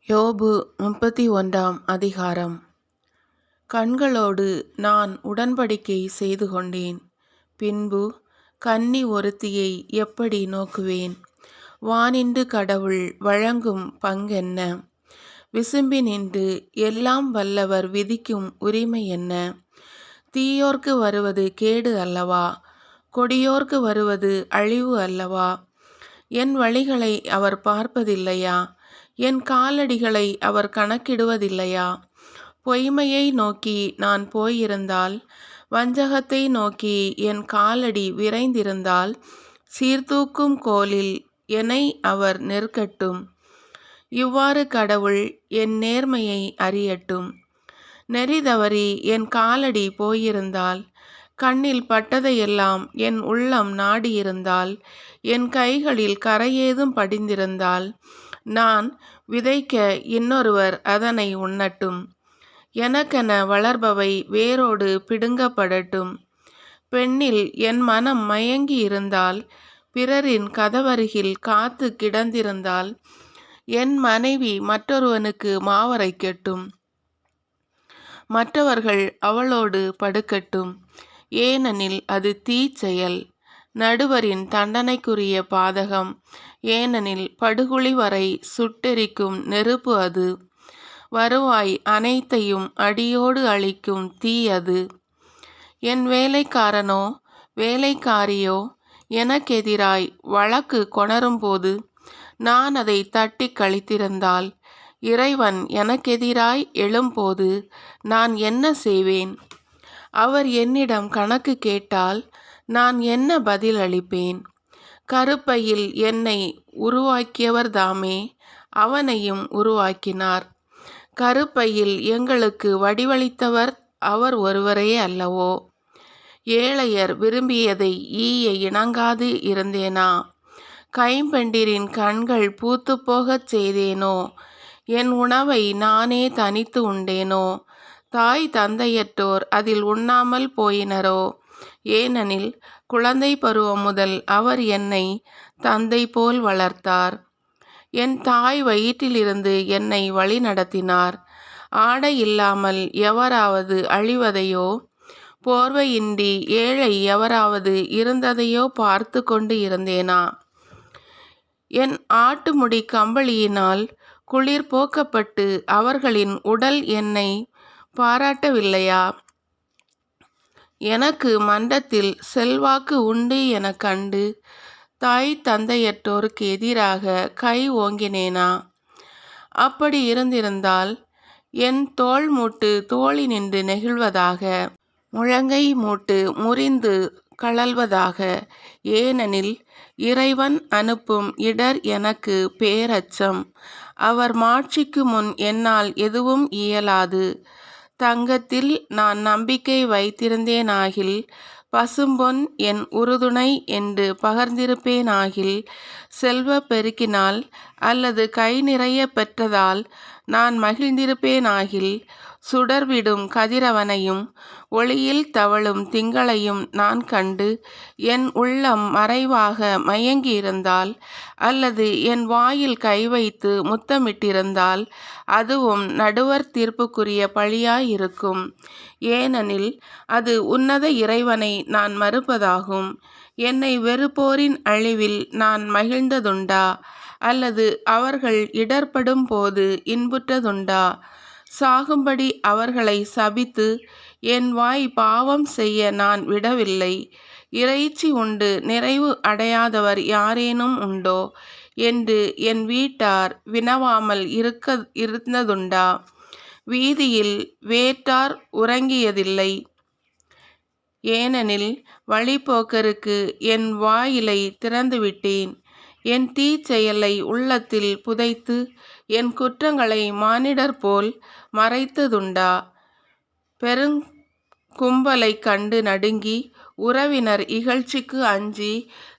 யோபு 31 அதிகாரம். கண்களோடு நான் உடன்படிக்கை செய்து கொண்டேன். பின்பு கன்னி ஒருத்தியை எப்படி நோக்குவேன்? வானின்று கடவுள் வழங்கும் பங்கென்ன? விசும்பினின்று எல்லாம் வல்லவர் விதிக்கும் உரிமை என்ன? தீயோர்க்கு வருவது கேடு அல்லவா? கொடியோர்க்கு வருவது அழிவு அல்லவா? என் வழிகளை அவர் பார்ப்பதில்லையா? என் காலடிகளை அவர் கணக்கிடுவதில்லையா? பொய்மையை நோக்கி நான் போயிருந்தால், வஞ்சகத்தை நோக்கி என் காலடி விரைந்திருந்தால், சீர்தூக்கும் கோலில் என்னை அவர் நெருக்கட்டும். இவ்வாறு கடவுள் என் நேர்மையை அறியட்டும். நெறி தவறி என் காலடி போயிருந்தால், கண்ணில் பட்டதையெல்லாம் என் உள்ளம் நாடியிருந்தால், என் கைகளில் கரையேதும் படிந்திருந்தால், நான் விதைக்க இன்னொருவர் அதனை உண்ணட்டும். எனக்கென வளர்பவை வேரோடு பிடுங்கப்படட்டும். பெண்ணில் என் மனம் மயங்கி இருந்தால், பிறரின் கதவருகில் காத்து கிடந்திருந்தால், என் மனைவி மற்றொருவனுக்கு மாவரைக்கட்டும். மற்றவர்கள் அவளோடு படுக்கட்டும். ஏனெனில் அது தீச்செயல், நடுவரின் தண்டனைக்குரிய பாதகம். ஏனெனில் படுகுழி வரை சுட்டெரிக்கும் நெருப்பு அது. வருவாய் அனைத்தையும் அடியோடு அழிக்கும் தீ அது. என் வேலைக்காரனோ வேலைக்காரியோ எனக்கெதிராய் வழக்கு கொணரும்போது, நான் அதை தட்டி கழித்திருந்தால், இறைவன் எனக்கெதிராய் எழும்போது நான் என்ன செய்வேன்? அவர் என்னிடம் கணக்கு கேட்டால் நான் என்ன பதில் அளிப்பேன்? கருப்பையில் என்னை உருவாக்கியவர்தாமே அவனையும் உருவாக்கினார். கருப்பையில் எங்களுக்கு வடிவளித்தவர் அவர் ஒருவரே அல்லவோ? ஏழையர் விரும்பியதை ஈய இணங்காது இருந்தேனா? கைம்பெண்டிரின் கண்கள் பூத்துப்போகச் செய்தேனோ? என் உணவை நானே தனித்து உண்டேனோ? தாய் தந்தையற்றோர் அதில் உண்ணாமல் போயினரோ? ஏனெனில் குழந்தை பருவம் முதல் அவர் என்னை தந்தை போல் வளர்த்தார். என் தாய் வயிற்றிலிருந்து என்னை வழிநடத்தினார். ஆடை இல்லாமல் எவராவது அழிவதையோ, போர்வையின்றி ஏழை எவராவது இருந்ததையோ பார்த்து கொண்டு இருந்தேனா? என் ஆட்டுமுடி கம்பளியினால் குளிர் போக்கப்பட்டு அவர்களின் உடல் என்னை பாராட்டவில்லையா? எனக்கு மன்றத்தில் செல்வாக்கு உண்டு எனக் கண்டு தாய் தந்தையற்றோருக்கு எதிராக கை ஓங்கினேனா? அப்படி இருந்திருந்தால் என் தோள் மூட்டு தோளினின்று நெகிழ்வதாக, முழங்கை மூட்டு முறிந்து கழல்வதாக. ஏனெனில் இறைவன் அனுப்பும் இடர் எனக்கு பேரச்சம். அவர் மாட்சிக்கு முன் என்னால் எதுவும் இயலாது. தங்கத்தில் நான் நம்பிக்கை வைத்திருந்தேனாகில், பசும்பொன் என் உறுதுணை என்று பகர்ந்திருப்பேனாகில், செல்வ பெருக்கினால் அல்லது கை நிறைய பெற்றதால் நான் மகிழ்ந்திருப்பேனாகில், சுடர்விடும் கதிரவனையும் ஒளியில் தவழும் திங்களையும் நான் கண்டு என் உள்ளம் மறைவாக மயங்கியிருந்தால், அல்லது என் வாயில் கை வைத்து முத்தமிட்டிருந்தால், அதுவும் நடுவர் தீர்ப்புக்குரிய பழியாயிருக்கும். ஏனெனில் அது உன்னத இறைவனை நான் மறுப்பதாகும். என்னை வெறுப்போரின் அழிவில் நான் மகிழ்ந்ததுண்டா? அல்லது அவர்கள் இடர்படும் போது இன்புற்றதுண்டா? சாகும்படி அவர்களை சபித்து என் வாய் பாவம் செய்ய நான் விடவில்லை. இறைச்சி உண்டு நிறைவு அடையாதவர் யாரேனும் உண்டோ என்று என் வீட்டார் வினவாமல் இருந்ததுண்டா? வீதியில் வேற்றார் உறங்கியதில்லை. ஏனெனில் வழிப்போக்கருக்கு என் வாயிலை திறந்துவிட்டேன். என் தீச்செயலை உள்ளத்தில் புதைத்து என் குற்றங்களை மானிடர் போல் மறைத்ததுண்டா? பெருங்கும்பலைக் கண்டு நடுங்கி, உறவினர் இகழ்ச்சிக்கு அஞ்சி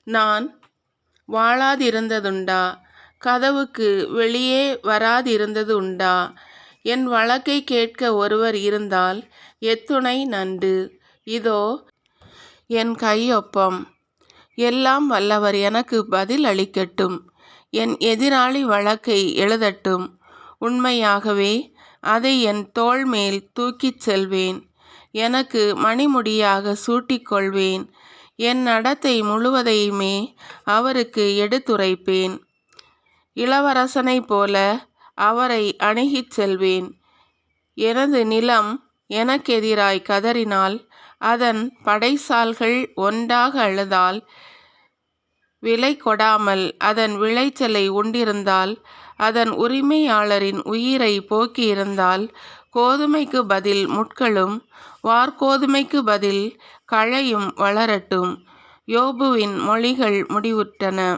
நான் வாழாதிருந்ததுண்டா? கதவுக்கு வெளியே வராதிருந்தது உண்டா? என் வழக்கை கேட்க ஒருவர் இருந்தால் எத்துணை நன்று. இதோ என் கையொப்பம். எல்லாம் வல்லவர் எனக்கு பதில் அளிக்கட்டும். என் எதிராளி வழக்கை எழுதட்டும். உண்மையாகவே அதை என் தோள் மேல் தூக்கிச் செல்வேன். எனக்கு மணிமுடியாக சூட்டிக்கொள்வேன். என் நடத்தை முழுவதையுமே அவருக்கு எடுத்துரைப்பேன். இளவரசனைப் போல அவரை அணுகிச் செல்வேன். எனது நிலம் எனக்கெதிராய் கதறினால், அதன் படைசால்கள் ஒன்றாக அழுதால், விலை கொடாமல் அதன் விளைச்சலை உண்டிருந்தால், அதன் உரிமையாளரின் உயிரை போக்கியிருந்தால், கோதுமைக்கு பதில் முட்களும் வார்கோதுமைக்கு பதில் கழையும் வளரட்டும். யோபுவின் மொழிகள் முடிவுற்றன.